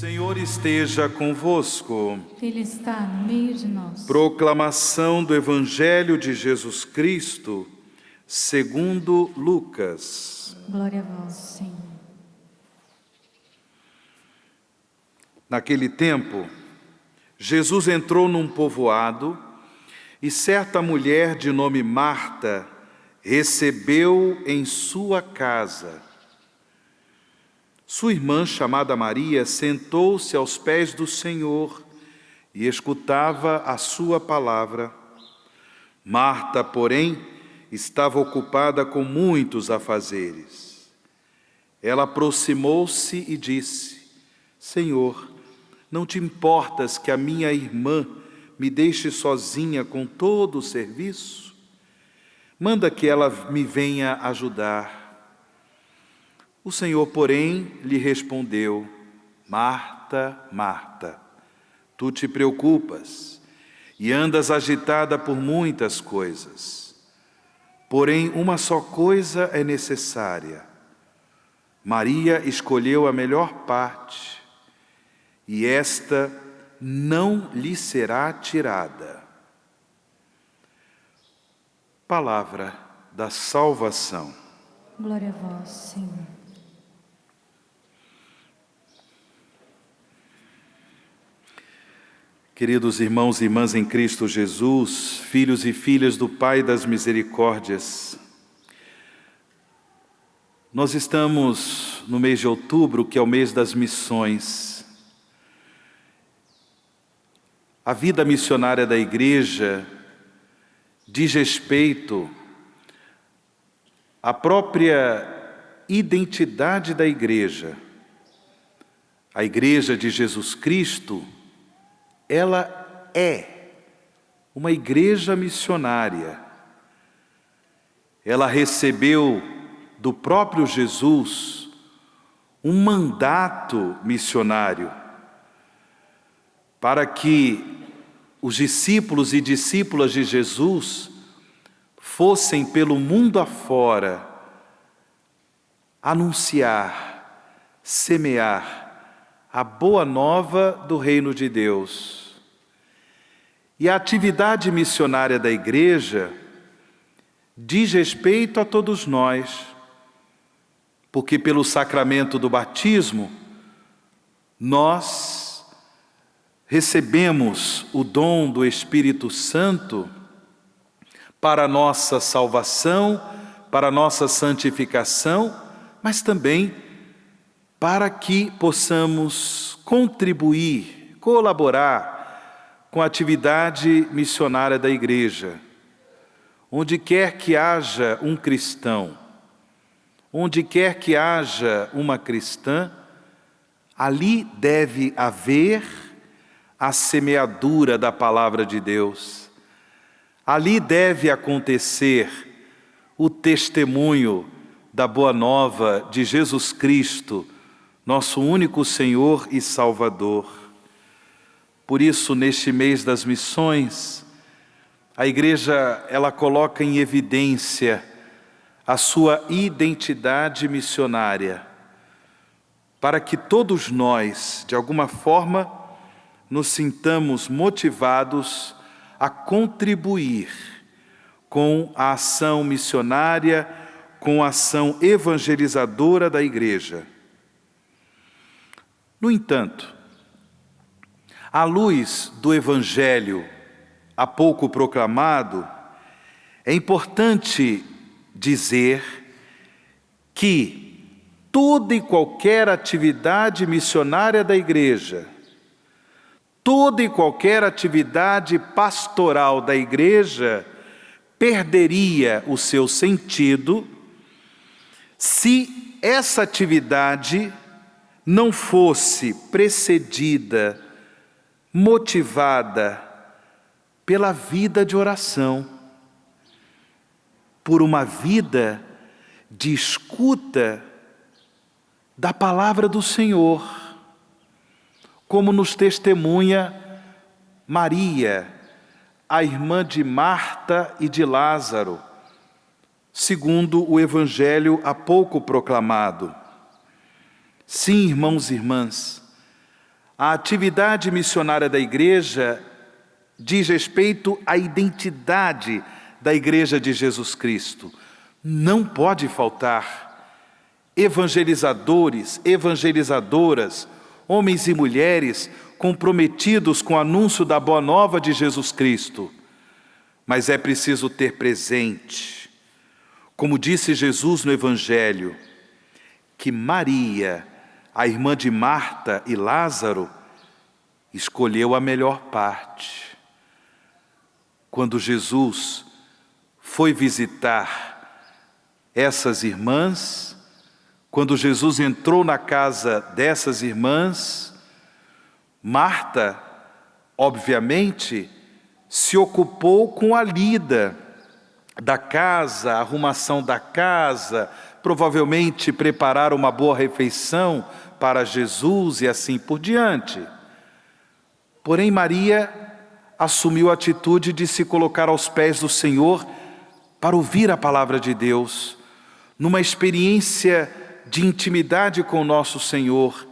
Senhor esteja convosco. Ele está no meio de nós. Proclamação do Evangelho de Jesus Cristo, segundo Lucas. Glória a vós, Senhor. Naquele tempo, Jesus entrou num povoado e certa mulher de nome Marta recebeu em sua casa. Sua irmã, chamada Maria, sentou-se aos pés do Senhor e escutava a sua palavra. Marta, porém, estava ocupada com muitos afazeres. Ela aproximou-se e disse: Senhor, não te importas que a minha irmã me deixe sozinha com todo o serviço? Manda que ela me venha ajudar. O Senhor, porém, lhe respondeu: Marta, Marta, tu te preocupas e andas agitada por muitas coisas. Porém, uma só coisa é necessária. Maria escolheu a melhor parte, e esta não lhe será tirada. Palavra da salvação. Glória a vós, Senhor. Queridos irmãos e irmãs em Cristo Jesus, filhos e filhas do Pai das Misericórdias, nós estamos no mês de outubro, que é o mês das missões. A vida missionária da Igreja diz respeito à própria identidade da Igreja. A Igreja de Jesus Cristo, ela é uma igreja missionária. Ela recebeu do próprio Jesus um mandato missionário para que os discípulos e discípulas de Jesus fossem pelo mundo afora anunciar, semear a boa nova do reino de Deus. E a atividade missionária da Igreja diz respeito a todos nós, porque pelo sacramento do batismo, nós recebemos o dom do Espírito Santo para a nossa salvação, para a nossa santificação, mas também para que possamos contribuir, colaborar com a atividade missionária da Igreja. Onde quer que haja um cristão, onde quer que haja uma cristã, ali deve haver a semeadura da palavra de Deus. Ali deve acontecer o testemunho da boa nova de Jesus Cristo, nosso único Senhor e Salvador. Por isso, neste mês das missões, a Igreja, ela coloca em evidência a sua identidade missionária, para que todos nós, de alguma forma, nos sintamos motivados a contribuir com a ação missionária, com a ação evangelizadora da Igreja. No entanto, à luz do Evangelho há pouco proclamado, é importante dizer que toda e qualquer atividade missionária da Igreja, toda e qualquer atividade pastoral da Igreja perderia o seu sentido se essa atividade não fosse precedida, motivada pela vida de oração, por uma vida de escuta da palavra do Senhor, como nos testemunha Maria, a irmã de Marta e de Lázaro, segundo o Evangelho há pouco proclamado. Sim, irmãos e irmãs, A atividade missionária da igreja diz respeito à identidade da Igreja de Jesus Cristo. Não pode faltar evangelizadores, evangelizadoras, homens e mulheres comprometidos com o anúncio da boa nova de Jesus Cristo. Mas é preciso ter presente, como disse Jesus no Evangelho, que Maria, a irmã de Marta e Lázaro, escolheu a melhor parte. Quando Jesus foi visitar essas irmãs, quando Jesus entrou na casa dessas irmãs, Marta, obviamente, se ocupou com a lida da casa, a arrumação da casa, provavelmente preparar uma boa refeição para Jesus e assim por diante. Porém, Maria assumiu a atitude de se colocar aos pés do Senhor para ouvir a palavra de Deus, numa experiência de intimidade com o nosso Senhor.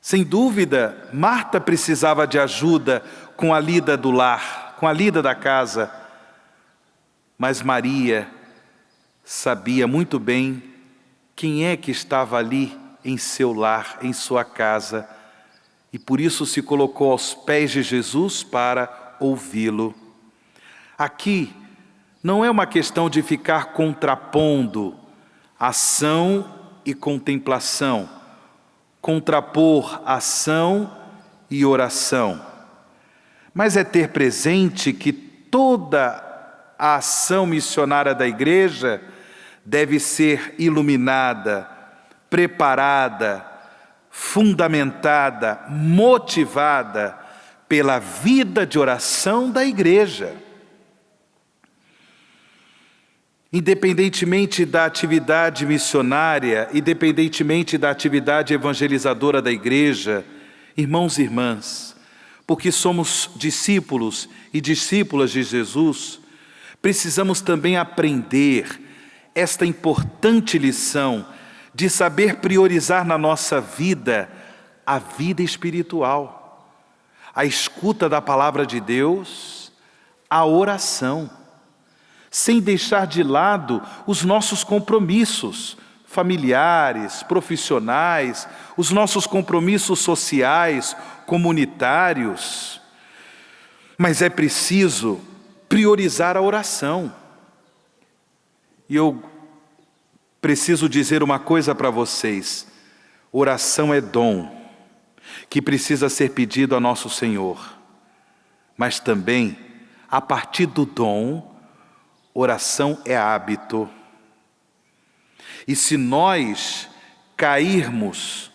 Sem dúvida, Marta precisava de ajuda com a lida do lar, com a lida da casa, mas Maria sabia muito bem quem é que estava ali em seu lar, em sua casa, e por isso se colocou aos pés de Jesus para ouvi-lo. Aqui não é uma questão de ficar contrapondo ação e contemplação, contrapor ação e oração, mas é ter presente que toda a ação missionária da igreja deve ser iluminada, preparada, fundamentada, motivada pela vida de oração da igreja. Independentemente da atividade missionária, independentemente da atividade evangelizadora da igreja, irmãos e irmãs, porque somos discípulos e discípulas de Jesus, precisamos também aprender esta importante lição de saber priorizar na nossa vida a vida espiritual, a escuta da palavra de Deus, a oração, sem deixar de lado os nossos compromissos familiares, profissionais, os nossos compromissos sociais, comunitários. Mas é preciso priorizar a oração. E eu preciso dizer uma coisa para vocês: oração é dom que precisa ser pedido a nosso Senhor, mas também, a partir do dom, oração é hábito. E se nós cairmos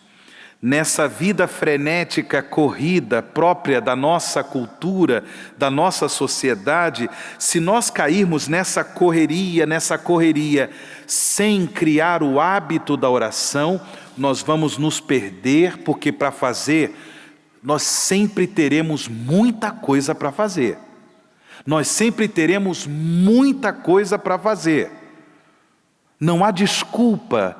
nessa vida frenética, corrida, própria da nossa cultura, da nossa sociedade, se nós cairmos nessa correria, sem criar o hábito da oração, nós vamos nos perder, porque para fazer, nós sempre teremos muita coisa para fazer. Nós sempre teremos muita coisa para fazer. Não há desculpa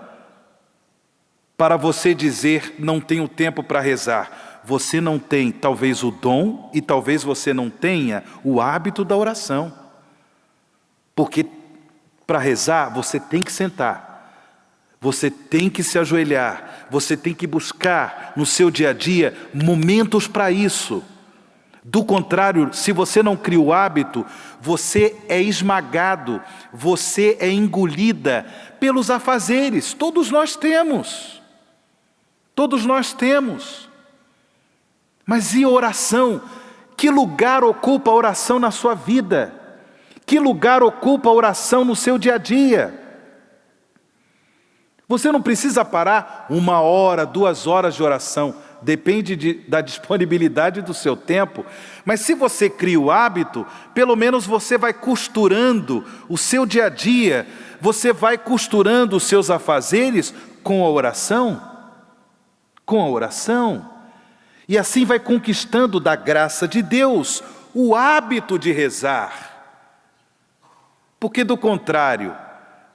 para você dizer, não tenho tempo para rezar. Você não tem talvez o dom e talvez você não tenha o hábito da oração. Porque para rezar você tem que sentar, você tem que se ajoelhar, você tem que buscar no seu dia a dia momentos para isso. Do contrário, se você não cria o hábito, você é esmagado, você é engolida pelos afazeres. Todos nós temos. Todos nós temos. Mas e a oração? Que lugar ocupa a oração na sua vida? Que lugar ocupa a oração no seu dia a dia? Você não precisa parar 1 hora, 2 horas de oração. Depende da disponibilidade do seu tempo. Mas se você cria o hábito, pelo menos você vai costurando o seu dia a dia, você vai costurando os seus afazeres com a oração. Com a oração. E assim vai conquistando da graça de Deus o hábito de rezar. Porque do contrário,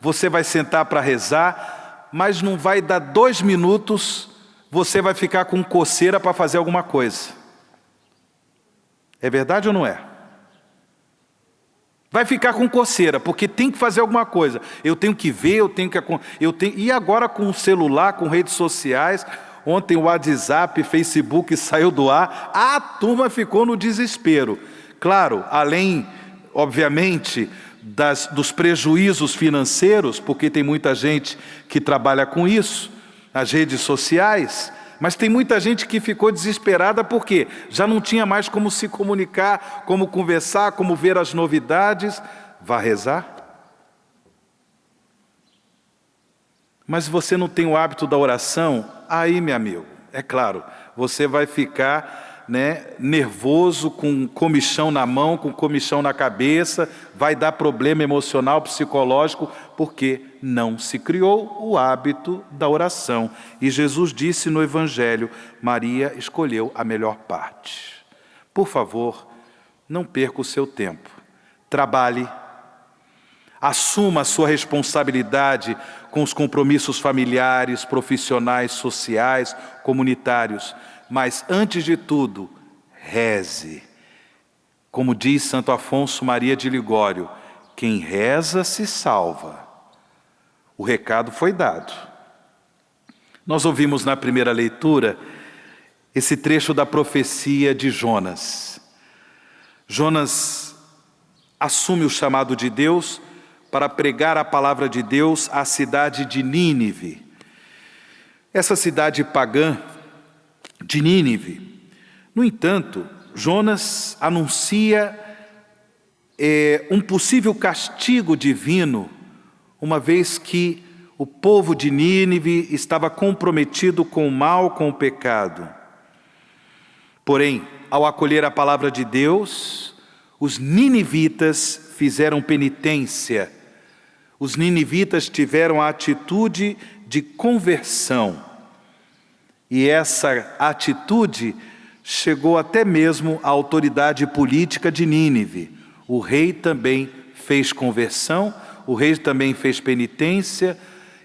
você vai sentar para rezar, mas não vai dar 2 minutos, você vai ficar com coceira para fazer alguma coisa. É verdade ou não é? Vai ficar com coceira, porque tem que fazer alguma coisa. Eu tenho que ver, E agora com o celular, com redes sociais, ontem o WhatsApp, Facebook saiu do ar, a turma ficou no desespero. Claro, além, obviamente, dos prejuízos financeiros, porque tem muita gente que trabalha com isso, as redes sociais, mas tem muita gente que ficou desesperada porque já não tinha mais como se comunicar, como conversar, como ver as novidades. Vá rezar. Mas você não tem o hábito da oração, aí, meu amigo, é claro, você vai ficar nervoso, com comichão na mão, com comichão na cabeça, vai dar problema emocional, psicológico, porque não se criou o hábito da oração. E Jesus disse no Evangelho, Maria escolheu a melhor parte. Por favor, não perca o seu tempo. Trabalhe, assuma a sua responsabilidade com os compromissos familiares, profissionais, sociais, comunitários. Mas, antes de tudo, reze. Como diz Santo Afonso Maria de Ligório, quem reza se salva. O recado foi dado. Nós ouvimos na primeira leitura esse trecho da profecia de Jonas. Jonas assume o chamado de Deus para pregar a palavra de Deus à cidade de Nínive. Essa cidade pagã de Nínive. No entanto, Jonas anuncia um possível castigo divino, uma vez que o povo de Nínive estava comprometido com o mal, com o pecado. Porém, ao acolher a palavra de Deus, os ninivitas fizeram penitência. Os ninivitas tiveram a atitude de conversão. E essa atitude chegou até mesmo à autoridade política de Nínive. O rei também fez conversão, o rei também fez penitência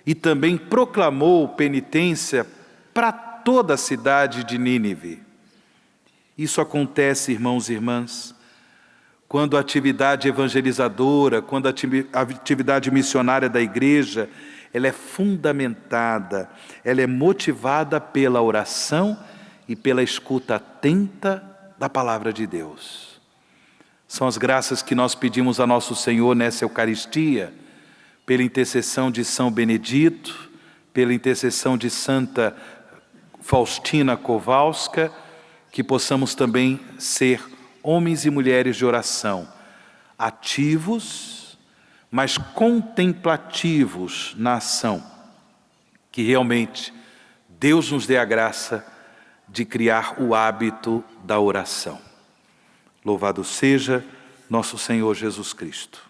e também proclamou penitência para toda a cidade de Nínive. Isso acontece, irmãos e irmãs, quando a atividade evangelizadora, quando a atividade missionária da igreja, ela é fundamentada, ela é motivada pela oração e pela escuta atenta da palavra de Deus. São as graças que nós pedimos a nosso Senhor nessa Eucaristia, pela intercessão de São Benedito, pela intercessão de Santa Faustina Kowalska, que possamos também ser homens e mulheres de oração, ativos, mas contemplativos na ação, que realmente Deus nos dê a graça de criar o hábito da oração. Louvado seja nosso Senhor Jesus Cristo.